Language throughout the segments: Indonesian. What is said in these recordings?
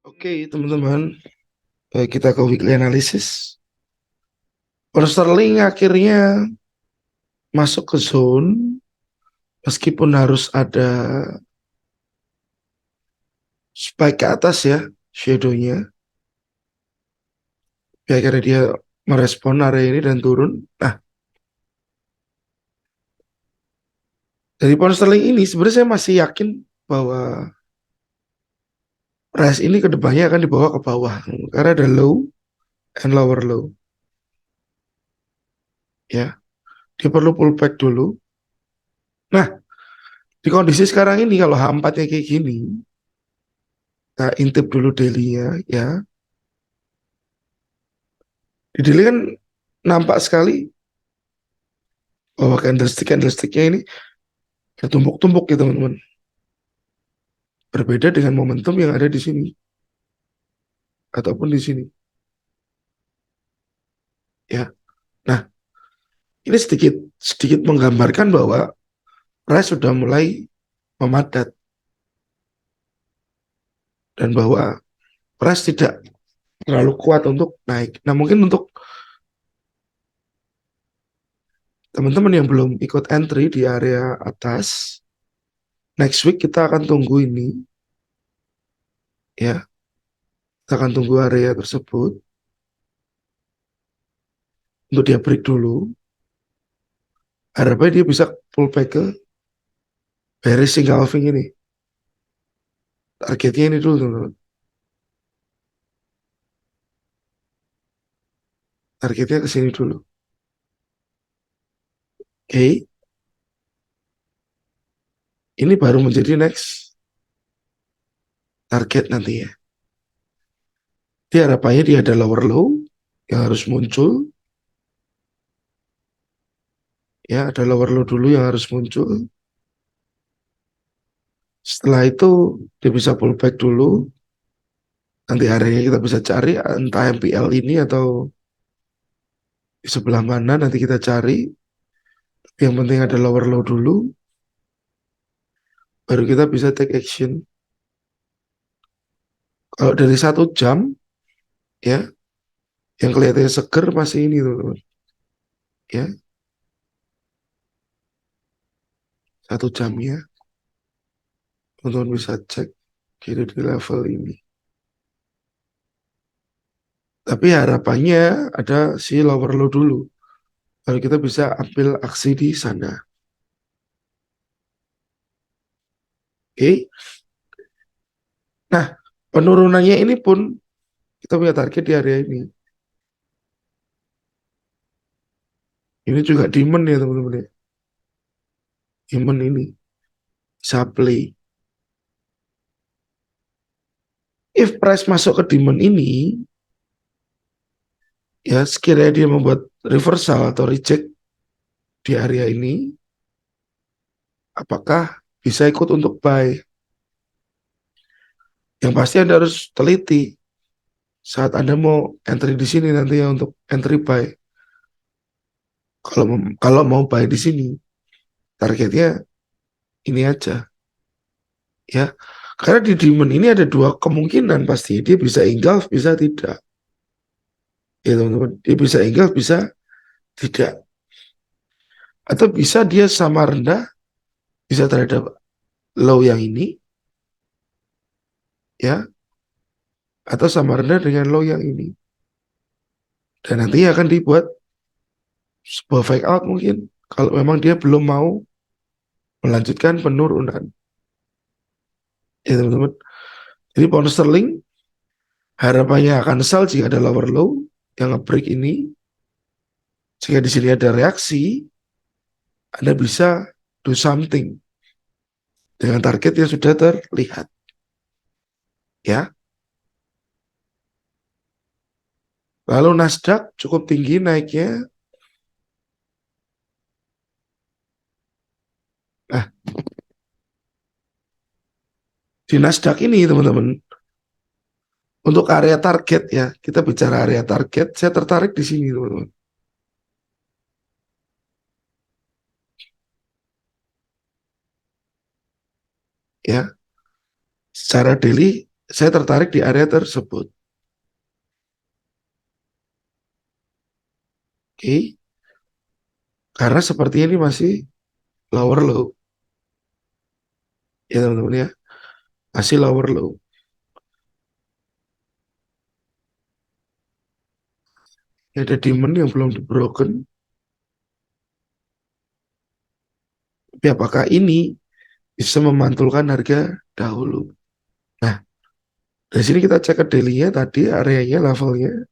Oke, teman-teman, kita ke weekly analysis. Pound sterling akhirnya masuk ke zone meskipun harus ada spike ke atas ya, shadow-nya. Ya, akhirnya dia merespon area ini dan turun. Nah, dari pound sterling ini sebenarnya saya masih yakin bahwa price ini kedepannya akan dibawa ke bawah karena ada low and lower low. Ya, dia perlu pullback dulu. Nah, di kondisi sekarang ini kalau H4-nya kayak gini, kita intip dulu daily-nya ya. Di daily kan nampak sekali bahwa candlestick-candlesticknya ini bertumpuk-tumpuk ya teman-teman. Berbeda dengan momentum yang ada di sini ataupun di sini ya. Nah, ini sedikit sedikit menggambarkan bahwa price sudah mulai memadat dan bahwa price tidak terlalu kuat untuk naik. Nah, mungkin untuk teman-teman yang belum ikut entry di area atas, next week kita akan tunggu ini ya. Kita akan tunggu area tersebut untuk dia break dulu. Harapannya dia bisa pullback ke bearish engulfing ini. Targetnya ini dulu teman-teman. Targetnya ke sini dulu. Oke, ini baru menjadi next target nanti ya. Di harapannya dia ada lower low yang harus muncul. Ya, ada lower low dulu yang harus muncul. Setelah itu dia bisa pullback dulu. Nanti areanya kita bisa cari entah MPL ini atau di sebelah mana nanti kita cari. Yang penting ada lower low dulu. Baru kita bisa take action. Kalau dari 1 jam ya, yang kelihatannya seger masih ini teman-teman. Ya, 1 jamnya teman-teman bisa cek kiri di level ini. Tapi harapannya ada si lower low dulu. Lalu kita bisa ambil aksi di sana. Oke. Nah, penurunannya ini pun kita punya target di area ini. Ini juga demand ya teman-teman ya. Demand ini. Supply. If price masuk ke demand ini, ya sekiranya dia membuat reversal atau reject di area ini, apakah bisa ikut untuk buy? Yang pasti Anda harus teliti saat Anda mau entry di sini nanti ya untuk entry buy. Kalau mau buy di sini, targetnya ini aja ya. Karena di demand ini ada dua kemungkinan pasti. Dia bisa engulf, bisa tidak. Ya teman-teman, dia bisa engulf, bisa tidak. Atau bisa dia sama rendah, bisa terhadap low yang ini, ya. Atau sama rendah dengan low yang ini. Dan nantinya akan dibuat sebuah fake out mungkin. Kalau memang dia belum mau melanjutkan penurunan. Ya teman-teman. Jadi pound sterling harapannya akan sell jika ada lower low yang nge-break ini. Jika di sini ada reaksi, Anda bisa do something dengan target yang sudah terlihat. Ya. Lalu Nasdaq cukup tinggi naiknya. Nah, di Nasdaq ini teman-teman, untuk area target ya, kita bicara area target, saya tertarik di sini teman-teman. Ya, secara daily Saya tertarik di area tersebut. Oke, karena sepertinya ini masih lower low, ya teman-teman ya, masih lower low. Ini ada demand yang belum di broken, tapi apakah ini bisa memantulkan harga dahulu? Nah, dari sini kita cek ke daily-nya tadi, areanya, levelnya.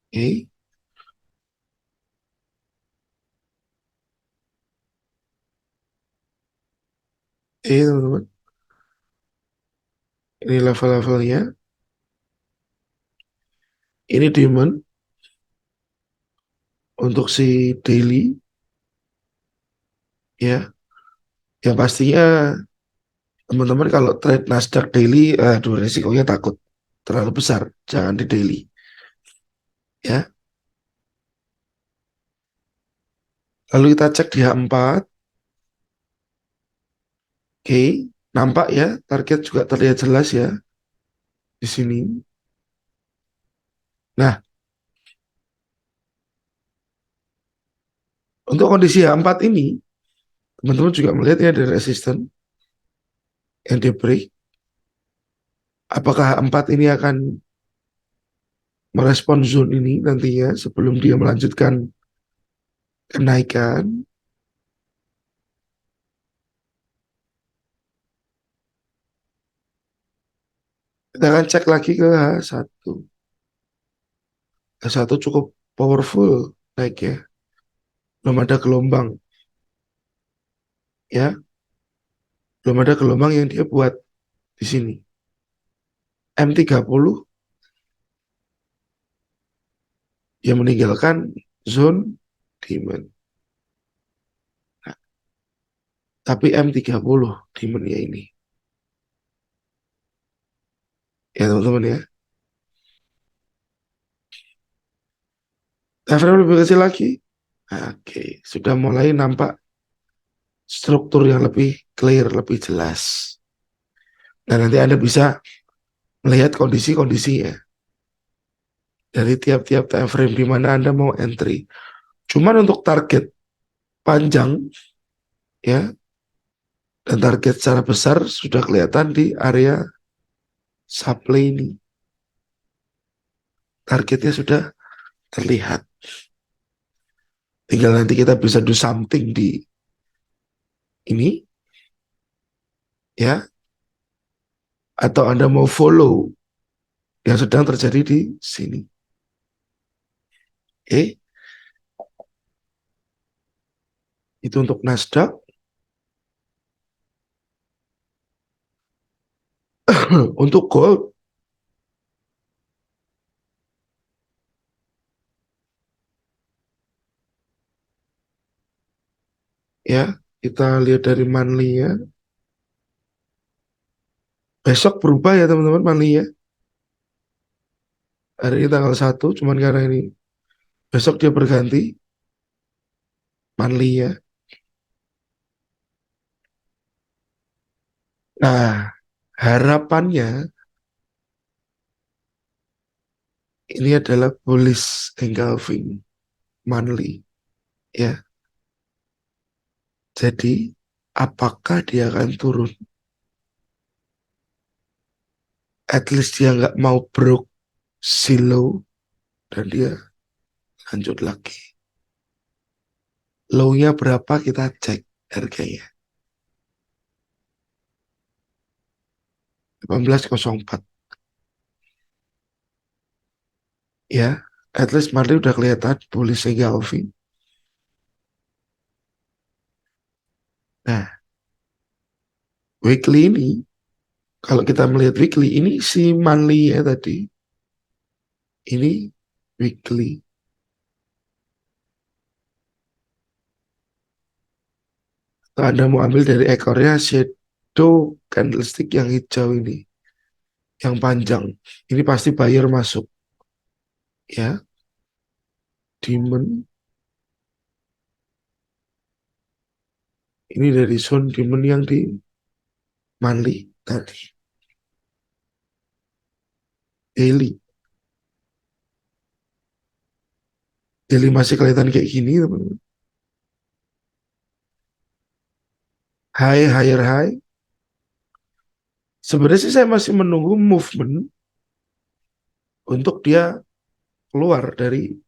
Oke, teman-teman, ini level-levelnya. Ini demand untuk si daily, ya. Yang pastinya teman-teman kalau trade Nasdaq daily, aduh resikonya takut terlalu besar, jangan di daily, ya. Lalu kita cek di H4, oke, nampak ya, target juga terlihat jelas ya di sini. Nah, untuk kondisi H4 ini, teman-teman juga melihat ya ada resisten yang di break. Apakah H4 ini akan merespon zone ini nantinya sebelum dia melanjutkan kenaikan? Kita akan cek lagi ke H1. H1 cukup powerful naik ya. Belum ada gelombang ya. Belum ada gelombang yang dia buat di sini. M30 yang meninggalkan zone demand. Nah, tapi M30 demandnya ini. Ya teman-teman ya. Time frame lebih kecil lagi. Oke, sudah mulai nampak struktur yang lebih clear, lebih jelas. Dan nanti Anda bisa melihat kondisi-kondisinya dari tiap-tiap time frame di mana Anda mau entry. Cuman untuk target panjang ya, dan target secara besar sudah kelihatan di area supply ini. Targetnya sudah terlihat. Tinggal nanti kita bisa do something di ini ya, atau Anda mau follow yang sedang terjadi di sini. Oke, itu untuk Nasdaq. Untuk gold ya, kita lihat dari monthly ya. Besok berubah ya teman-teman monthly ya. Hari ini tanggal 1, cuman karena ini besok dia berganti monthly ya. Nah, harapannya ini adalah bullish engulfing monthly ya. Jadi apakah dia akan turun? At least dia nggak mau broke silo dan dia lanjut lagi. Low-nya berapa kita cek harganya. 1804 ya. At least monthly udah kelihatan bullish engulfing. Nah, weekly ini, kalau kita melihat weekly, ini si monthly ya tadi. Ini weekly. Kalau Anda mau ambil dari ekornya shadow candlestick yang hijau ini, yang panjang. Ini pasti buyer masuk. Ya, demand. Ini dari zone demon yang di Manli tadi. Daily. Daily masih kelihatan kayak gini, teman-teman. High, higher high. Sebenarnya sih saya masih menunggu movement untuk dia keluar dari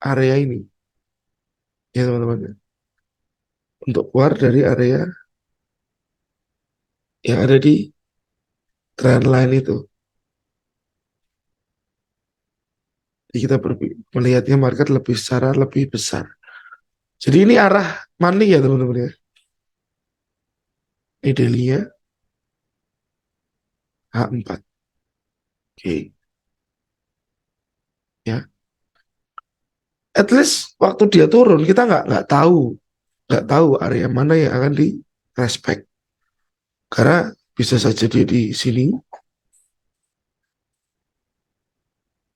area ini. Ya, teman-teman. Untuk keluar dari area yang ada di trendline itu. Jadi kita melihatnya market lebih secara lebih besar. Jadi ini arah money ya, teman-teman ya. Ini daily-nya H4. Oke, ya. At least waktu dia turun kita nggak tahu area mana yang akan di respect. Karena bisa saja dia di sini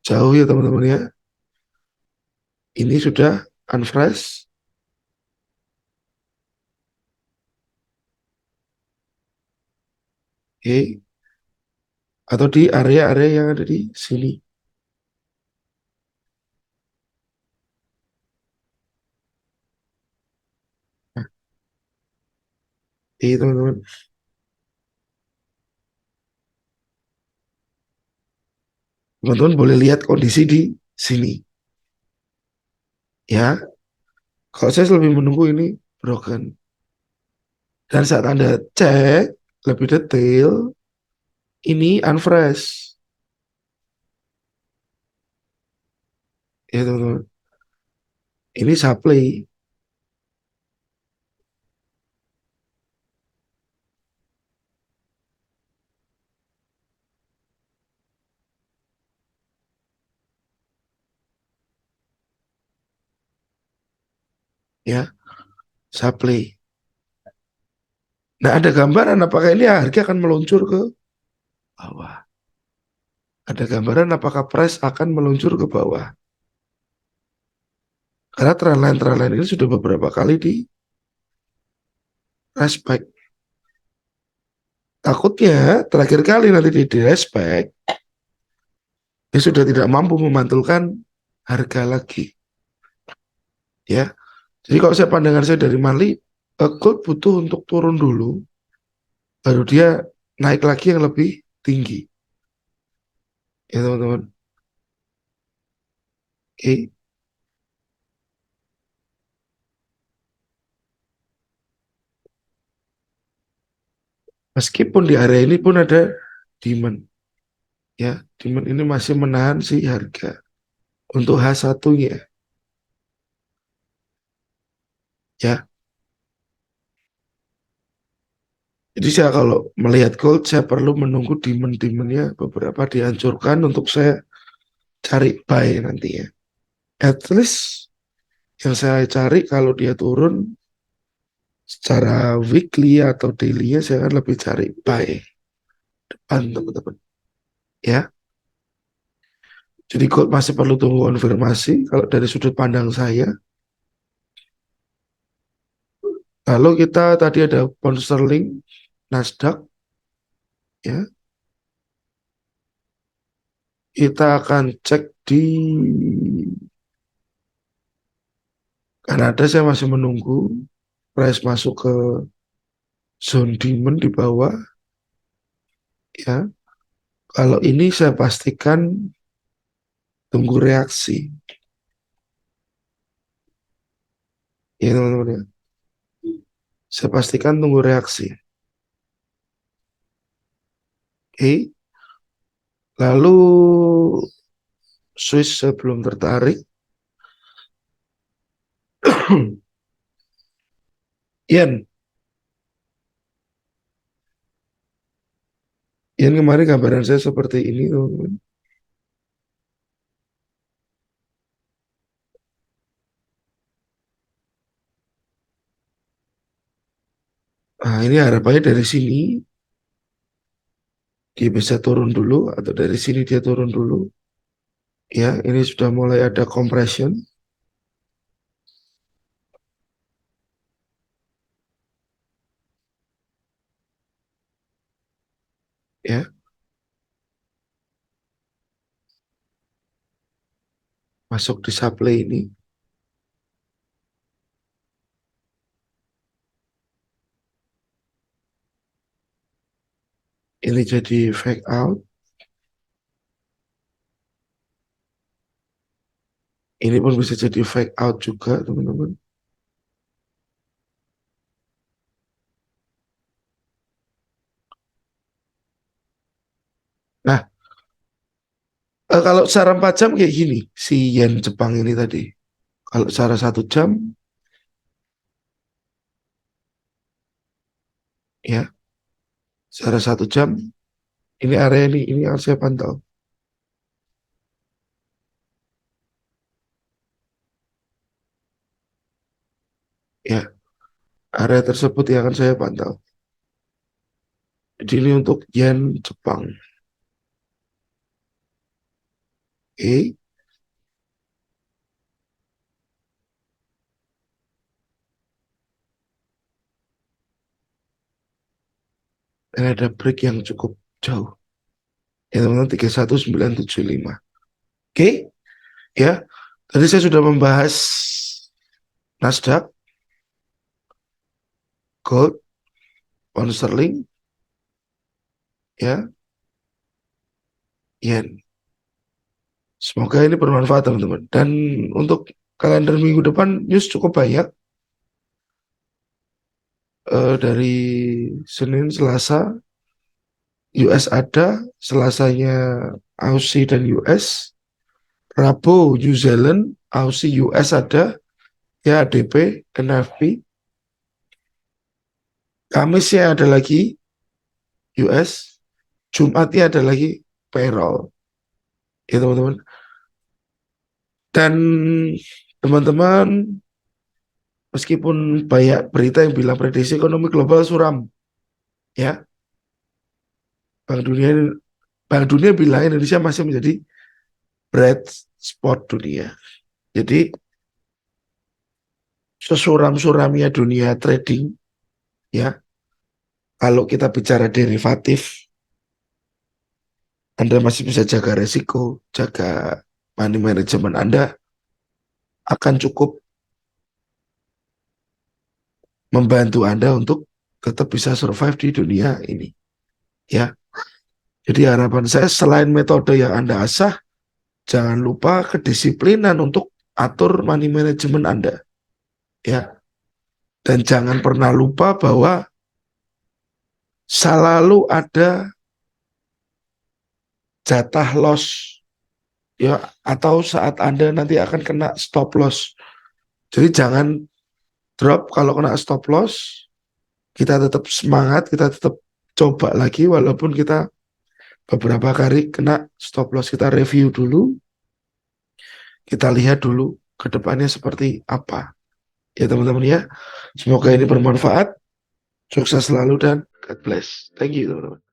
jauh ya, teman-teman ya. Ini sudah unfresh. Oke, atau di area-area yang ada di sini. Nah, ini teman-teman. Teman-teman boleh lihat kondisi di sini. Ya, kalau saya lebih menunggu ini broken. Dan saat Anda cek lebih detail, ini unfresh. Ya, teman-teman. Ini supply. Ya, supply. Nah, ada gambaran apakah ini harga akan meluncur ke bawah. Ada gambaran apakah price akan meluncur ke bawah. Karena trendline-trendline ini sudah beberapa kali di respect. Takutnya terakhir kali nanti di respect, dia sudah tidak mampu memantulkan harga lagi. Ya, jadi kalau saya pandangan saya dari Mali, gold butuh untuk turun dulu, baru dia naik lagi yang lebih tinggi. Ya, teman-teman. Oke. Meskipun di area ini pun ada demand. Ya, demand ini masih menahan si harga untuk H1-nya. Ya, jadi saya kalau melihat gold, saya perlu menunggu demand-demandnya beberapa dihancurkan untuk saya cari buy nantinya. At least yang saya cari kalau dia turun secara weekly atau daily-nya saya akan lebih cari buy depan, teman-teman. Ya, jadi gold masih perlu tunggu konfirmasi kalau dari sudut pandang saya. Lalu kita tadi ada pound sterling, Nasdaq, ya. Kita akan cek di Kanada, saya masih menunggu price masuk ke zone demand di bawah, ya. Kalau ini saya pastikan tunggu reaksi, ya, teman-teman ya. Saya pastikan tunggu reaksi. Oke. Lalu Swiss saya belum tertarik. Yen, Yen kemarin gambaran saya seperti ini, teman-teman. Nah, ini harapannya dari sini dia bisa turun dulu atau dari sini dia turun dulu. Ya, ini sudah mulai ada compression. ya, masuk di supply ini jadi fake out, ini pun bisa jadi fake out juga teman-teman. Nah, kalau secara 4 jam kayak gini, si yen Jepang ini tadi. Kalau secara 1 jam, ya, secara 1 jam, ini area ini yang saya pantau. Ya, area tersebut yang akan saya pantau. Jadi ini untuk yen Jepang. Oke, dan ada break yang cukup jauh. Ya teman-teman, 31975. Oke, ya. Tadi saya sudah membahas Nasdaq, gold, pound sterling, ya, yen. Semoga ini bermanfaat teman-teman. Dan untuk kalender minggu depan news cukup banyak. Dari Senin, Selasa, US ada, Selasanya Aussie dan US, Rabu New Zealand, Aussie US ada, ya ADP, NFP, Kamisnya ada lagi US, Jumatnya ada lagi payroll, ya teman-teman. Dan teman-teman, meskipun banyak berita yang bilang prediksi ekonomi global suram, ya, Bank Dunia Bank Dunia bilang Indonesia masih menjadi bright spot dunia. Jadi sesuram-suramnya dunia trading, ya, kalau kita bicara derivatif, Anda masih bisa jaga resiko, jaga money management Anda akan cukup membantu Anda untuk tetap bisa survive di dunia ini, ya. Jadi harapan saya selain metode yang Anda asah, jangan lupa kedisiplinan untuk atur money management Anda, ya. Dan jangan pernah lupa bahwa selalu ada jatah loss, ya, atau saat Anda nanti akan kena stop loss. Jadi jangan drop kalau kena stop loss, kita tetap semangat, kita tetap coba lagi walaupun kita beberapa kali kena stop loss, kita review dulu, kita lihat dulu ke depannya seperti apa. Ya teman-teman ya, semoga ini bermanfaat, sukses selalu dan God bless. Thank you teman-teman.